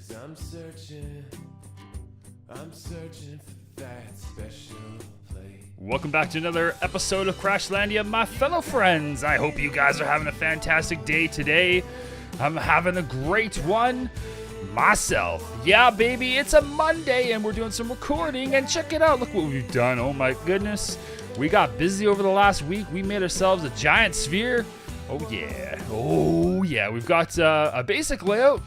'Cause I'm searching for that special place. Welcome back to another episode of Crashlandia, my fellow friends. I hope you guys are having a fantastic day today. I'm having a great one myself. Yeah, baby, it's a Monday and we're doing some recording, and check it out. Look what we've done. Oh my goodness. We got busy over the last week. We made ourselves a giant sphere. Oh yeah. Oh yeah. We've got a basic layout.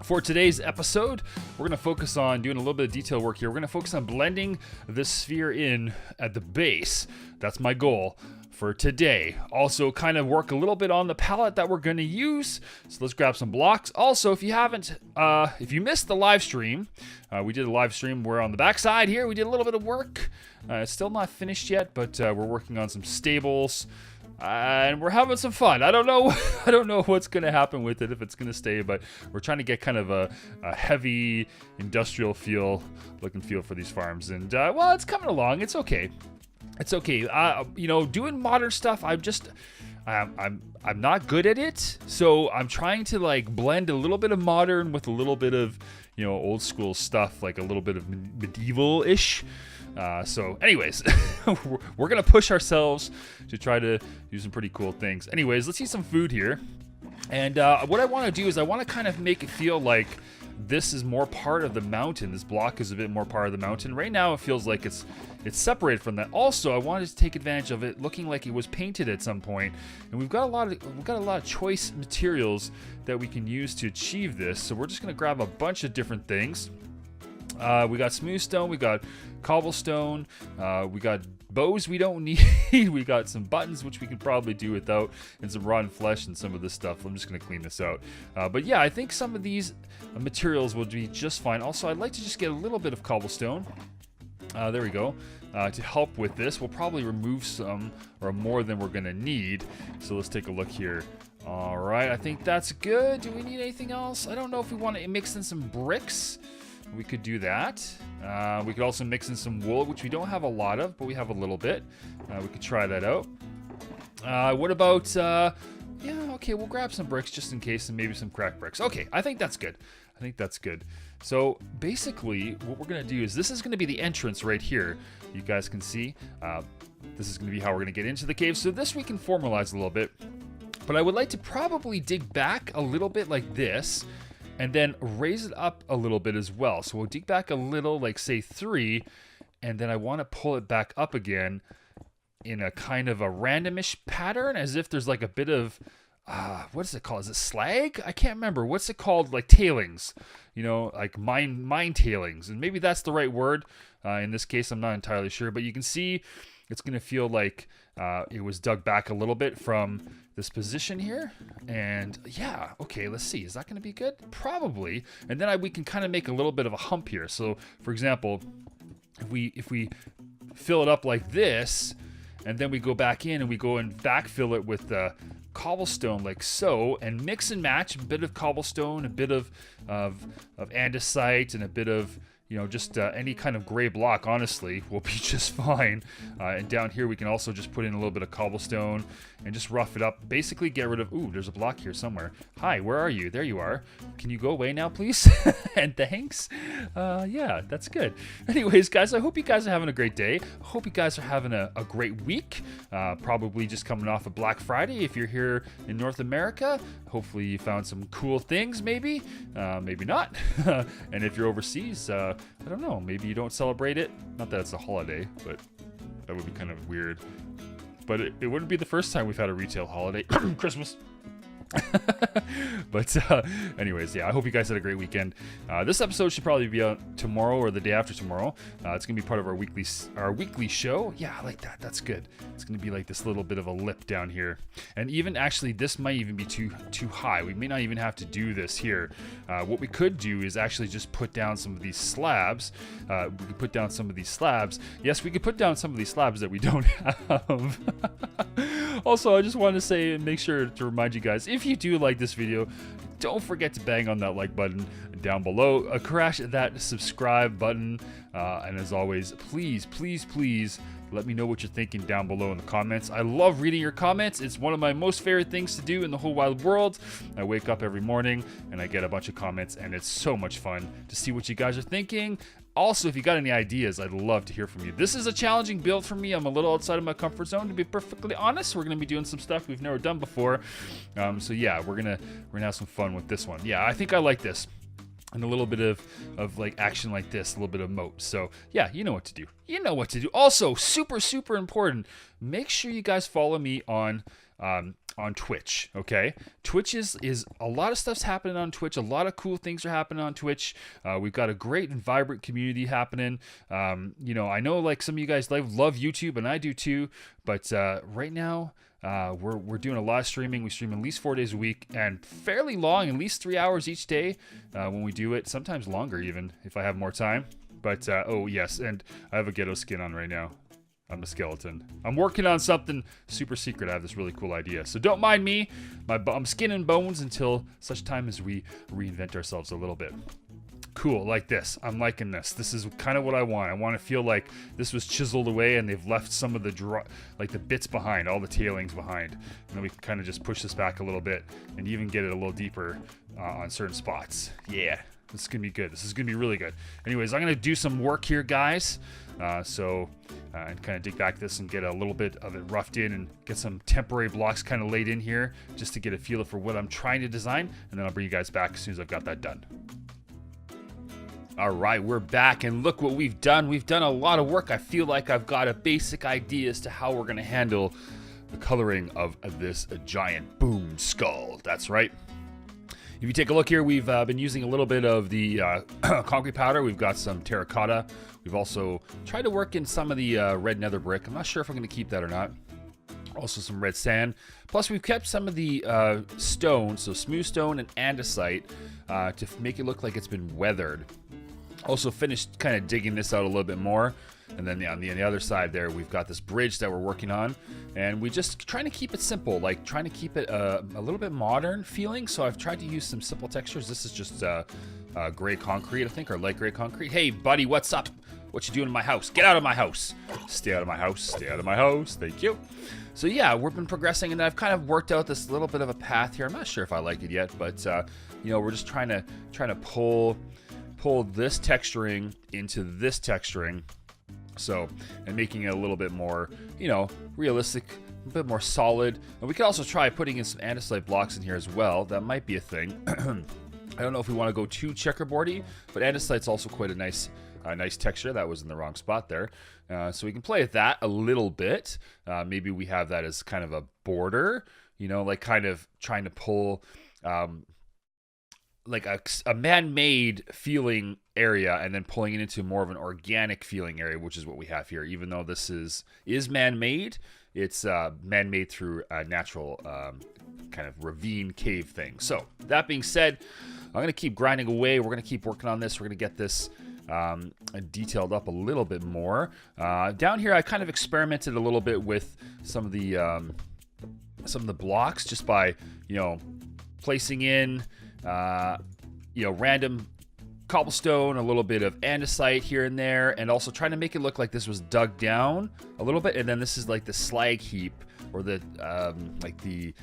For today's episode, we're going to focus on doing a little bit of detail work here. We're going to focus on blending this sphere in at the base. That's my goal for today. Also, kind of work a little bit on the palette that we're going to use. So let's grab some blocks. Also, if you haven't, if you missed the live stream, we did a live stream. We're on the back side here. We did a little bit of work. It's still not finished yet, but we're working on some stables. And we're having some fun. I don't know what's going to happen with it, if it's going to stay, but we're trying to get kind of a heavy industrial looking feel for these farms. And well, it's coming along. It's okay. It's okay. You know, doing modern stuff, I'm not good at it. So I'm trying to like blend a little bit of modern with a little bit of, you know, old school stuff, like a little bit of medieval-ish. So anyways, we're going to push ourselves to try to do some pretty cool things. Anyways, let's eat some food here. And what I want to do is I want to kind of make it feel like this is more part of the mountain. This block is a bit more part of the mountain. Right now it feels like it's separated from that. Also, I wanted to take advantage of it looking like it was painted at some point. And we've got a lot of choice materials that we can use to achieve this. So we're just going to grab a bunch of different things. We got smooth stone, we got cobblestone, we got bows we don't need, we got some buttons which we could probably do without, and some rotten flesh and some of this stuff. I'm just going to clean this out. But yeah, I think some of these materials will be just fine. Also, I'd like to just get a little bit of cobblestone. There we go. To help with this, we'll probably remove some or more than we're going to need. So let's take a look here. All right, I think that's good. Do we need anything else? I don't know if we want to mix in some bricks. We could do that. We could also mix in some wool, which we don't have a lot of, but we have a little bit. We could try that out. What about, yeah, okay, we'll grab some bricks just in case, and maybe some cracked bricks. Okay, I think that's good. I think that's good. So basically, what we're going to do is this is going to be the entrance right here. You guys can see. This is going to be how we're going to get into the cave. So this we can formalize a little bit. But I would like to probably dig back a little bit like this, and then raise it up a little bit as well. So we'll dig back a little, like say 3, and then I want to pull it back up again in a kind of a randomish pattern, as if there's like a bit of, what is it called? Is it slag? I can't remember. What's it called? Like tailings, you know, like mine tailings. And maybe that's the right word. In this case, I'm not entirely sure, but you can see it's going to feel like it was dug back a little bit from this position here. And yeah, okay, let's see. Is that going to be good? Probably. And then we can kind of make a little bit of a hump here. So for example, if we fill it up like this, and then we go back in and we go and backfill it with cobblestone like so, and mix and match a bit of cobblestone, a bit of andesite, and a bit of, you know, just any kind of gray block, honestly, will be just fine. And down here, we can also just put in a little bit of cobblestone and just rough it up. Basically, get rid of... Ooh, there's a block here somewhere. Hi, where are you? There you are. Can you go away now, please? And thanks. Yeah, that's good. Anyways, guys, I hope you guys are having a great day. I hope you guys are having a great week. Probably just coming off of Black Friday if you're here in North America. Hopefully you found some cool things, maybe. Maybe not. And if you're overseas, I don't know, maybe you don't celebrate it. Not that it's a holiday, but that would be kind of weird. But it wouldn't be the first time we've had a retail holiday. Christmas. But anyways, yeah, I hope you guys had a great weekend. This episode should probably be out tomorrow or the day after tomorrow. It's gonna be part of our weekly show. Yeah, I like that. That's good. It's gonna be like this little bit of a lip down here, and even actually this might even be too high. We may not even have to do this here. What we could do is actually just put down some of these slabs. We could put down some of these slabs. Yes, we could put down some of these slabs that we don't have. Also, I just want to say and make sure to remind you guys, if you do like this video, don't forget to bang on that like button down below. Crash that subscribe button. And as always, please Let me know what you're thinking down below in the comments. I love reading your comments. It's one of my most favorite things to do in the whole wide world. I wake up every morning and I get a bunch of comments, and it's so much fun to see what you guys are thinking. Also, if you got any ideas, I'd love to hear from you. This is a challenging build for me. I'm a little outside of my comfort zone, to be perfectly honest. We're gonna be doing some stuff we've never done before. So yeah, we're gonna have some fun with this one. Yeah, I think I like this. And a little bit of like action like this, a little bit of moat. So yeah, you know what to do. You know what to do. Also, super, super important. Make sure you guys follow me on Twitch, okay? Twitch is a lot of stuff's happening on Twitch. A lot of cool things are happening on Twitch. We've got a great and vibrant community happening. You know, I know like some of you guys love YouTube, and I do too. But right now, we're doing a lot of streaming. We stream at least 4 days a week, and fairly long, at least 3 hours each day when we do it. Sometimes longer even if I have more time. But oh yes, and I have a ghetto skin on right now. I'm a skeleton. I'm working on something super secret. I have this really cool idea. So don't mind me. I'm skin and bones until such time as we reinvent ourselves a little bit. Cool, like this. I'm liking this. This is kind of what I want. I want to feel like this was chiseled away and they've left some of the the bits behind, all the tailings behind. And then we can kind of just push this back a little bit and even get it a little deeper on certain spots. Yeah, this is going to be good. This is going to be really good. Anyways, I'm going to do some work here, guys. And kind of dig back this and get a little bit of it roughed in and get some temporary blocks kind of laid in here just to get a feel for what I'm trying to design. And then I'll bring you guys back as soon as I've got that done. All right, we're back, and look what we've done. We've done a lot of work. I feel like I've got a basic idea as to how we're going to handle the coloring of this giant boom skull. That's right. If you take a look here, we've been using a little bit of the concrete powder. We've got some terracotta. We've also tried to work in some of the red nether brick. I'm not sure if I'm going to keep that or not. Also some red sand. Plus we've kept some of the stone, so smooth stone and andesite, to make it look like it's been weathered. Also finished kind of digging this out a little bit more. And then on the other side there, we've got this bridge that we're working on. And we just trying to keep it simple, like trying to keep it a little bit modern feeling. So I've tried to use some simple textures. This is just gray concrete, I think, or light gray concrete. Hey, buddy, what's up? What you doing in my house? Get out of my house. Stay out of my house. Stay out of my house. Thank you. So yeah, we've been progressing, and I've kind of worked out this little bit of a path here. I'm not sure if I like it yet, but you know, we're just trying to pull this texturing into this texturing. So, and making it a little bit more, you know, realistic, a bit more solid. And we could also try putting in some andesite blocks in here as well. That might be a thing. I don't know if we want to go too checkerboardy, but andesite's also quite a nice texture. That was in the wrong spot there. So we can play with that a little bit. Maybe we have that as kind of a border, you know, like kind of trying to pull like a man-made feeling area and then pulling it into more of an organic feeling area, which is what we have here. Even though this is man-made, it's man-made through a natural kind of ravine cave thing. So that being said, I'm going to keep grinding away. We're going to keep working on this. We're going to get this detailed up a little bit more. Down here, I kind of experimented a little bit with some of the blocks just by, you know, placing in you know, random cobblestone, a little bit of andesite here and there, and also trying to make it look like this was dug down a little bit, and then this is like the slag heap, or the like the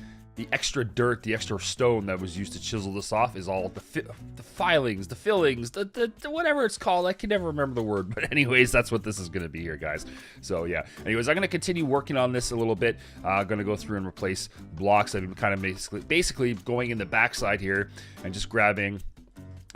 extra dirt, the extra stone that was used to chisel this off is all the filings, the fillings, the whatever it's called. I can never remember the word, but anyways, that's what this is going to be here, guys. So yeah, anyways, I'm going to continue working on this a little bit. I'm going to go through and replace blocks. I've been kind of basically going in the backside here and just grabbing,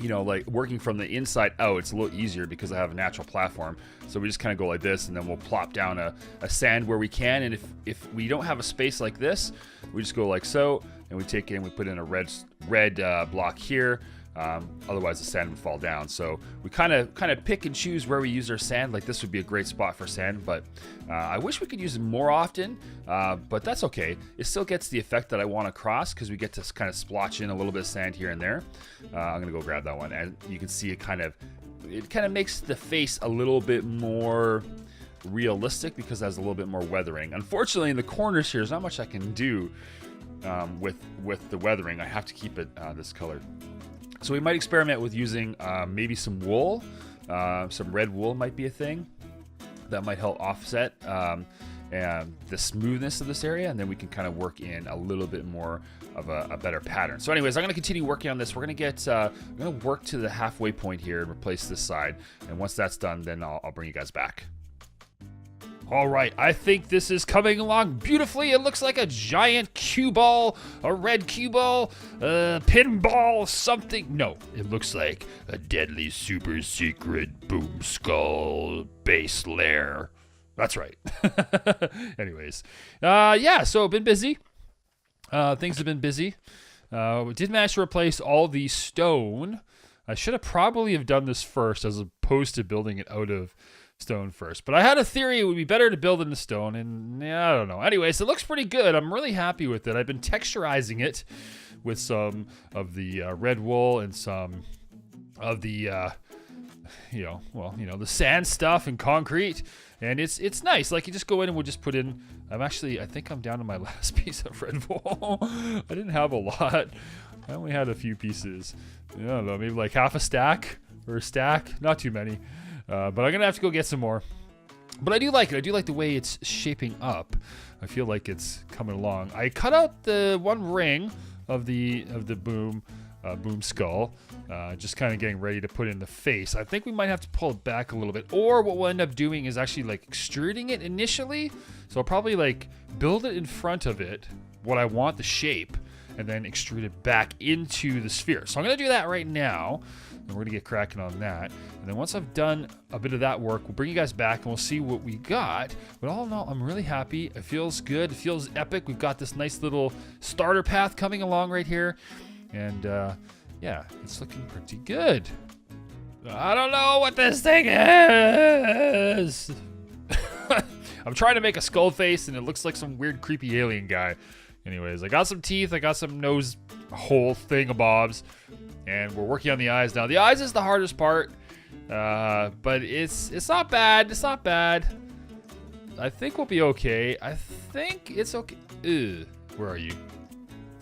you know, like working from the inside out. It's a little easier because I have a natural platform. So we just kind of go like this, and then we'll plop down a sand where we can. And if we don't have a space like this, we just go like so, and we take it and we put in a red block here. Otherwise the sand would fall down. So we kind of pick and choose where we use our sand. Like this would be a great spot for sand, but I wish we could use it more often, but that's okay. It still gets the effect that I want across because we get to kind of splotch in a little bit of sand here and there. I'm gonna go grab that one, and you can see it kind of makes the face a little bit more realistic because it has a little bit more weathering. Unfortunately, in the corners here, there's not much I can do with the weathering. I have to keep it this color. So we might experiment with using maybe some wool. Some red wool might be a thing. That might help offset and the smoothness of this area, and then we can kind of work in a little bit more of a better pattern. So anyways, I'm going to continue working on this. We're going to get, I'm going to work to the halfway point here and replace this side. And once that's done, then I'll bring you guys back. All right, I think this is coming along beautifully. It looks like a giant cue ball, a red cue ball, a pinball, something. No, it looks like a deadly super secret boom skull base lair. That's right. Anyways, yeah, so been busy. Things have been busy. We did manage to replace all the stone. I should have probably have done this first as opposed to building it out of stone first. But I had a theory it would be better to build in the stone, and yeah, I don't know. Anyways, it looks pretty good. I'm really happy with it. I've been texturizing it with some of the red wool and some of the, the sand stuff and concrete. And it's nice. Like, you just go in and we'll just put in, I think I'm down to my last piece of red wool. I didn't have a lot. I only had a few pieces. I don't know, maybe like half a stack or a stack. Not too many. But I'm going to have to go get some more. But I do like it. I do like the way it's shaping up. I feel like it's coming along. I cut out the one ring of the boom skull. Just kind of getting ready to put in the face. I think we might have to pull it back a little bit. Or what we'll end up doing is actually like extruding it initially. So I'll probably like build it in front of it, what I want the shape, and then extrude it back into the sphere. So I'm going to do that right now. And we're going to get cracking on that. And then once I've done a bit of that work, we'll bring you guys back and we'll see what we got. But all in all, I'm really happy. It feels good. It feels epic. We've got this nice little starter path coming along right here. And yeah, it's looking pretty good. I don't know what this thing is. I'm trying to make a skull face and it looks like some weird creepy alien guy. Anyways, I got some teeth. I got some nose hole thingamabobs. And we're working on the eyes now. The eyes is the hardest part, but it's not bad. It's not bad. I think we'll be okay. I think it's okay. Ugh, where are you?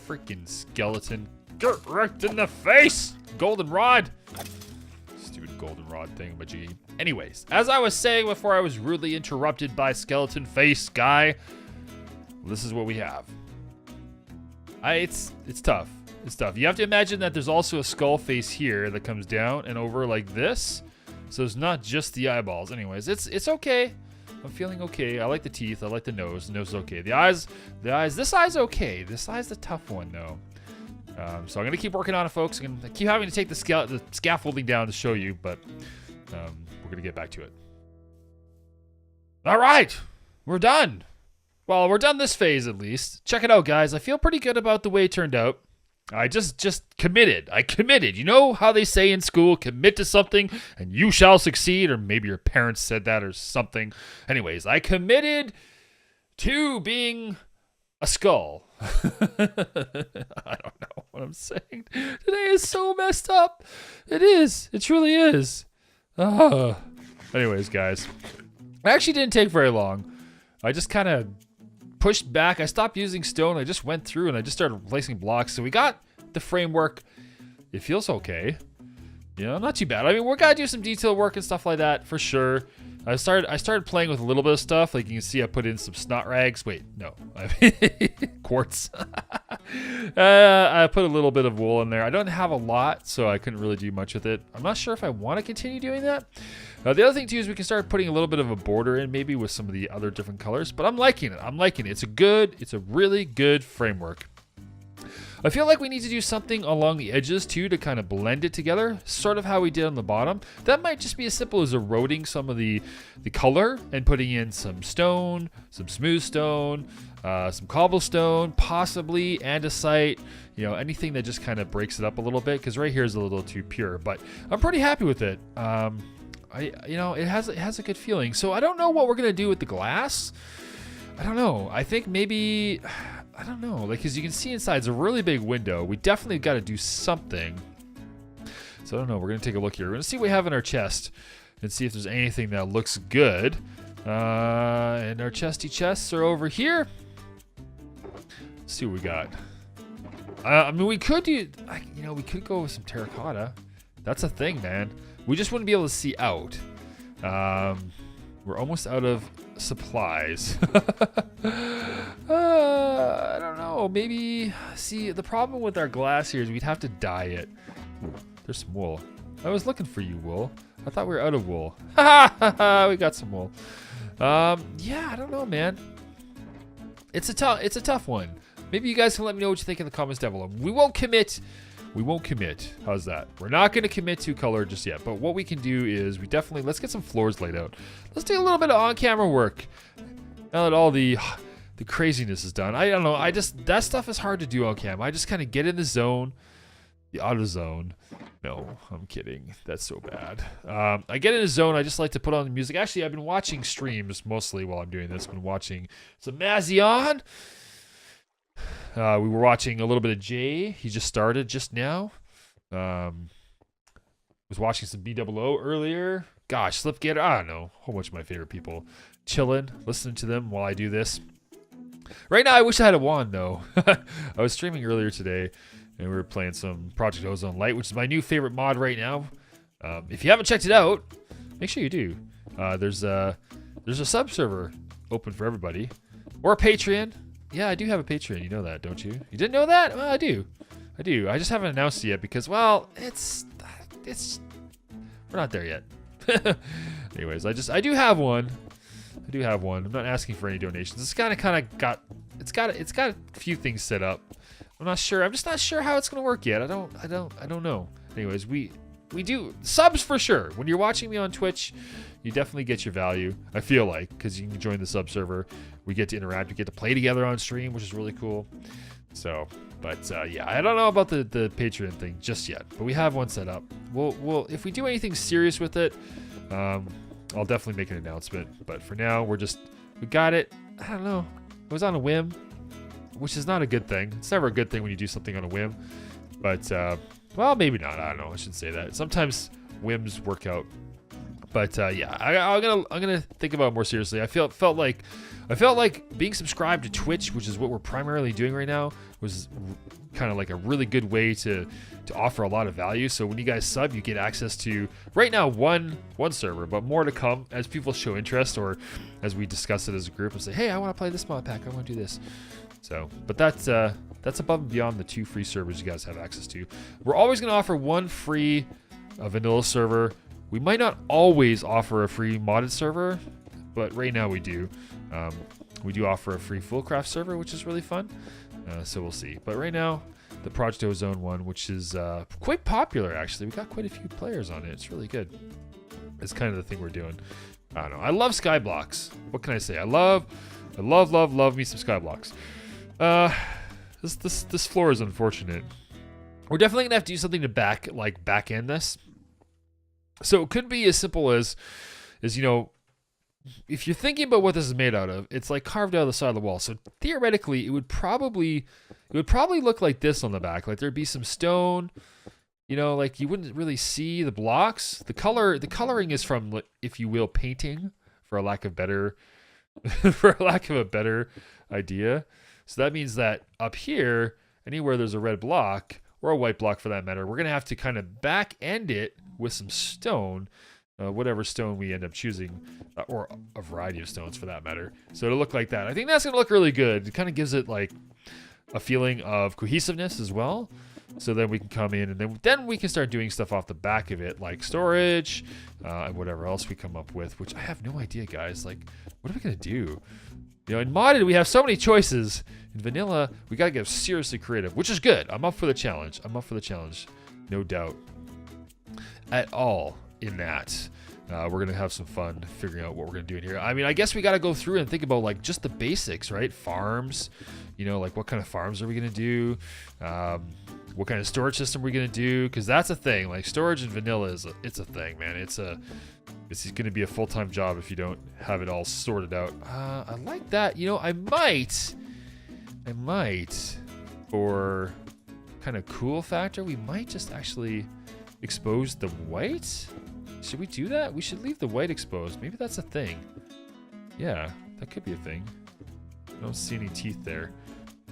Freaking skeleton. Get wrecked in the face! Goldenrod! Stupid goldenrod thing, but gee. Anyways, as I was saying before I was rudely interrupted by skeleton face guy, this is what we have. It's tough. It's tough. You have to imagine that there's also a skull face here that comes down and over like this. So it's not just the eyeballs. Anyways, it's okay. I'm feeling okay. I like the teeth. I like the nose. The nose is okay. The eyes. This eye's okay. This eye's the tough one though. So I'm gonna keep working on it, folks. I'm gonna keep having to take the scaffolding down to show you, but we're gonna get back to it. All right, we're done. Well, we're done this phase at least. Check it out, guys. I feel pretty good about the way it turned out. I just committed. I committed. You know how they say in school, commit to something and you shall succeed, or maybe your parents said that or something. Anyways, I committed to being a skull. I don't know what I'm saying. Today is so messed up. It is. It truly is. Anyways, guys. It actually didn't take very long. I just kind of pushed back. I stopped using stone. I just went through and I just started replacing blocks. So we got the framework. It feels okay. You know, not too bad. I mean, we're gonna do some detail work and stuff like that for sure. I started playing with a little bit of stuff. Like you can see, I put in some snot rags. Wait, no, quartz. I put a little bit of wool in there. I don't have a lot, so I couldn't really do much with it. I'm not sure if I want to continue doing that. The other thing too is we can start putting a little bit of a border in, maybe with some of the other different colors. But I'm liking it. I'm liking it. It's a really good framework. I feel like we need to do something along the edges too to kind of blend it together, sort of how we did on the bottom. That might just be as simple as eroding some of the color and putting in some stone, some smooth stone, some cobblestone, possibly andesite, you know, anything that just kind of breaks it up a little bit, because right here is a little too pure. But I'm pretty happy with it. It has a good feeling. So I don't know what we're gonna do with the glass. I don't know. I think maybe, I don't know, like, because you can see inside, it's a really big window. We definitely got to do something. So I don't know. We're going to take a look here. We're going to see what we have in our chest and see if there's anything that looks good. And our chesty chests are over here. Let's see what we got. I mean, we could do, we could go with some terracotta. That's a thing, man. We just wouldn't be able to see out. We're almost out of supplies. I don't know. Maybe, see, the problem with our glass here is we'd have to dye it. Ooh, there's some wool. I was looking for you, wool. I thought we were out of wool. We got some wool. Yeah, I don't know, man. It's a tough one. Maybe you guys can let me know what you think in the comments down below. We won't commit. How's that? We're not going to commit to color just yet. But what we can do is let's get some floors laid out. Let's do a little bit of on-camera work. Now that all the craziness is done. I don't know. That stuff is hard to do on cam. I just kind of get in the zone. The auto zone. No, I'm kidding. That's so bad. I get in a zone. I just like to put on the music. Actually, I've been watching streams mostly while I'm doing this. I've been watching some Mazion. We were watching a little bit of Jay. He just started just now. Was watching some BOO earlier. Gosh, Slipgator. I don't know. A whole bunch of my favorite people. Chilling, listening to them while I do this. Right now, I wish I had a wand, though. I was streaming earlier today, and we were playing some Project Ozone Light, which is my new favorite mod right now. If you haven't checked it out, make sure you do. There's a sub server open for everybody, or a Patreon. Yeah, I do have a Patreon. You know that, don't you? You didn't know that? Well, I do. I just haven't announced it yet because, well, it's we're not there yet. Anyways, I do have one. I'm not asking for any donations. It's got a few things set up. I'm just not sure how it's gonna work yet. I don't know. Anyways, we do subs for sure. When you're watching me on Twitch, you definitely get your value. I feel like, because you can join the sub server. We get to interact. We get to play together on stream, which is really cool. So, but yeah, I don't know about the Patreon thing just yet, but we have one set up. We'll if we do anything serious with it, I'll definitely make an announcement. But for now, we got it. I don't know. It was on a whim, which is not a good thing. It's never a good thing when you do something on a whim. But well, maybe not. I don't know. I shouldn't say that. Sometimes whims work out. But yeah, I'm gonna think about it more seriously. I felt like being subscribed to Twitch, which is what we're primarily doing right now, was kind of like a really good way to offer a lot of value. So when you guys sub, you get access to right now one server, but more to come as people show interest or as we discuss it as a group and say, hey, I want to play this mod pack. I want to do this. So, but that's above and beyond the 2 free servers you guys have access to. We're always gonna offer 1 free vanilla server. We might not always offer a free modded server, but right now we do. We do offer a free Fullcraft server, which is really fun. So we'll see. But right now, the Project Ozone one, which is quite popular, actually. We got quite a few players on it. It's really good. It's kind of the thing we're doing. I don't know. I love Skyblocks. What can I say? I love me some Skyblocks. This floor is unfortunate. We're definitely gonna have to do something to back end this. So it could be as simple as you know, if you're thinking about what this is made out of, it's like carved out of the side of the wall. So theoretically, it would probably look like this on the back. Like there'd be some stone, you know, like you wouldn't really see the blocks. The coloring is from, if you will, painting, for a lack of a better idea. So that means that up here, anywhere there's a red block, or a white block for that matter, we're gonna have to kind of back end it with some stone, whatever stone we end up choosing, or a variety of stones for that matter. So it'll look like that. I think that's gonna look really good. It kind of gives it like a feeling of cohesiveness as well. So then we can come in and then we can start doing stuff off the back of it, like storage, and whatever else we come up with, which I have no idea, guys. Like, what are we gonna do? You know, in modded, we have so many choices. In vanilla, we gotta get seriously creative, which is good. I'm up for the challenge. No doubt at all in that. We're gonna have some fun figuring out what we're gonna do in here. I mean, I guess we gotta go through and think about like just the basics, right? Farms, you know, like what kind of farms are we gonna do? What kind of storage system are we gonna do? Because that's a thing. Like storage in vanilla it's a thing, man. It's gonna be a full-time job if you don't have it all sorted out. I like that. You know, I might, for kind of cool factor, we might just actually expose the white. Should we do that? We should leave the white exposed. Maybe that's a thing. Yeah, that could be a thing. I don't see any teeth there.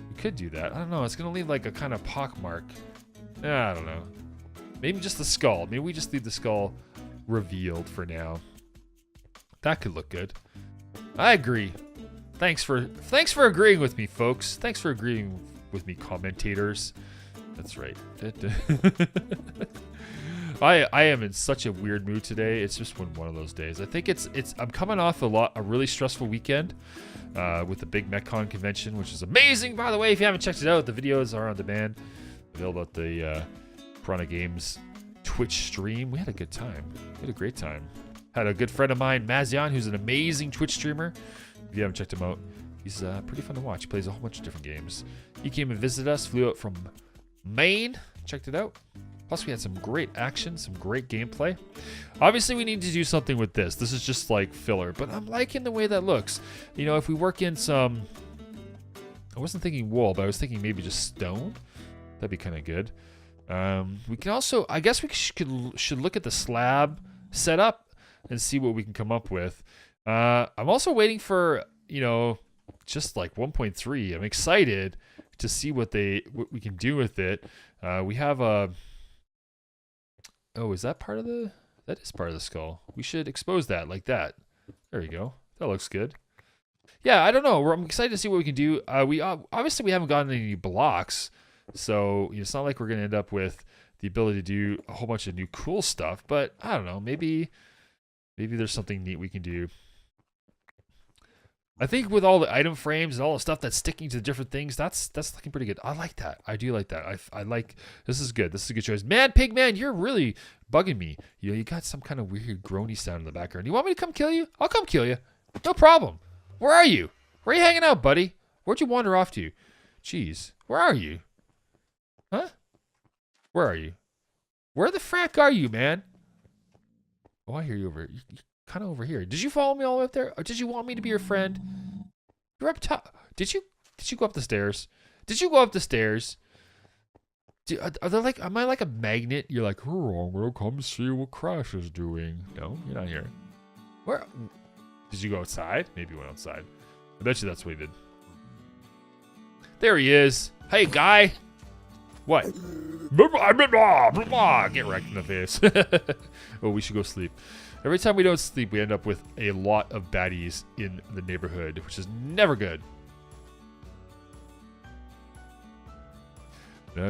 We could do that. I don't know. It's gonna leave like a kind of pock mark. I don't know. Maybe just the skull. Maybe we just leave the skull revealed for now. That could look good. I agree. Thanks for agreeing with me, folks. Thanks for agreeing with me, commentators. That's right. I am in such a weird mood today. It's just one of those days. I think I'm coming off a really stressful weekend with the big MechCon convention, which is amazing. By the way, if you haven't checked it out, the videos are on demand, available at the Piranha Games Twitch stream. We had a good time. We had a great time. Had a good friend of mine, Mazion, who's an amazing Twitch streamer. If you haven't checked him out, he's pretty fun to watch. He plays a whole bunch of different games. He came and visited us, flew out from Maine, checked it out. Plus, we had some great action, some great gameplay. Obviously, we need to do something with this. This is just like filler, but I'm liking the way that looks. You know, if we work in some... I wasn't thinking wool, but I was thinking maybe just stone. That'd be kind of good. We can also... I guess we should look at the slab setup and see what we can come up with. I'm also waiting for, you know, just like 1.3. I'm excited to see what we can do with it. We have a... Oh, is that part of the... That is part of the skull. We should expose that like that. There you go. That looks good. Yeah, I don't know. I'm excited to see what we can do. Obviously, we haven't gotten any blocks. So it's not like we're going to end up with the ability to do a whole bunch of new cool stuff. But I don't know. Maybe there's something neat we can do. I think with all the item frames and all the stuff that's sticking to different things, that's looking pretty good. I like that. I do like that. I like, this is good. This is a good choice. Man, Pigman, you're really bugging me. You got some kind of weird groany sound in the background. You want me to come kill you? I'll come kill you. No problem. Where are you? Where are you hanging out, buddy? Where'd you wander off to? Jeez. Where are you? Huh? Where are you? Where the frack are you, man? Oh, I hear you over here. You're kind of over here. Did you follow me all the way up there? Or did you want me to be your friend? You're up top. Did you go up the stairs? Did you go up the stairs? Are they like, am I like a magnet? You're like, oh, I'm gonna come see what Crash is doing. No, you're not here. Where? Did you go outside? Maybe you went outside. I bet you that's what he did. There he is. Hey, guy. What? Get wrecked in the face. Oh, we should go sleep. Every time we don't sleep, we end up with a lot of baddies in the neighborhood, which is never good. All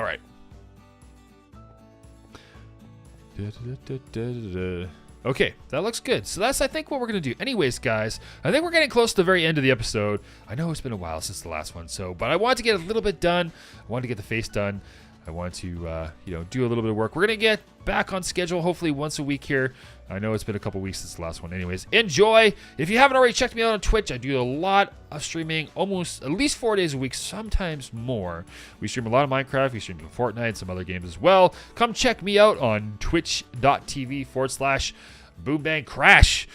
right. Okay, that looks good. So that's, I think, what we're going to do. Anyways, guys, I think we're getting close to the very end of the episode. I know it's been a while since the last one, but I wanted to get a little bit done. I wanted to get the face done. I want to, do a little bit of work. We're going to get back on schedule, hopefully once a week here. I know it's been a couple weeks since the last one. Anyways, enjoy. If you haven't already checked me out on Twitch, I do a lot of streaming, almost at least 4 days a week, sometimes more. We stream a lot of Minecraft. We stream Fortnite and some other games as well. Come check me out on twitch.tv/BoomBangCrash.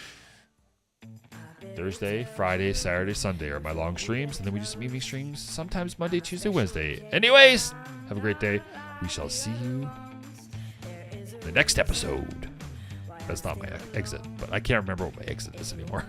Thursday, Friday, Saturday, Sunday are my long streams, and then we do some evening streams, sometimes Monday, Tuesday, Wednesday. Anyways, have a great day. We shall see you in the next episode. That's not my exit, but I can't remember what my exit is anymore.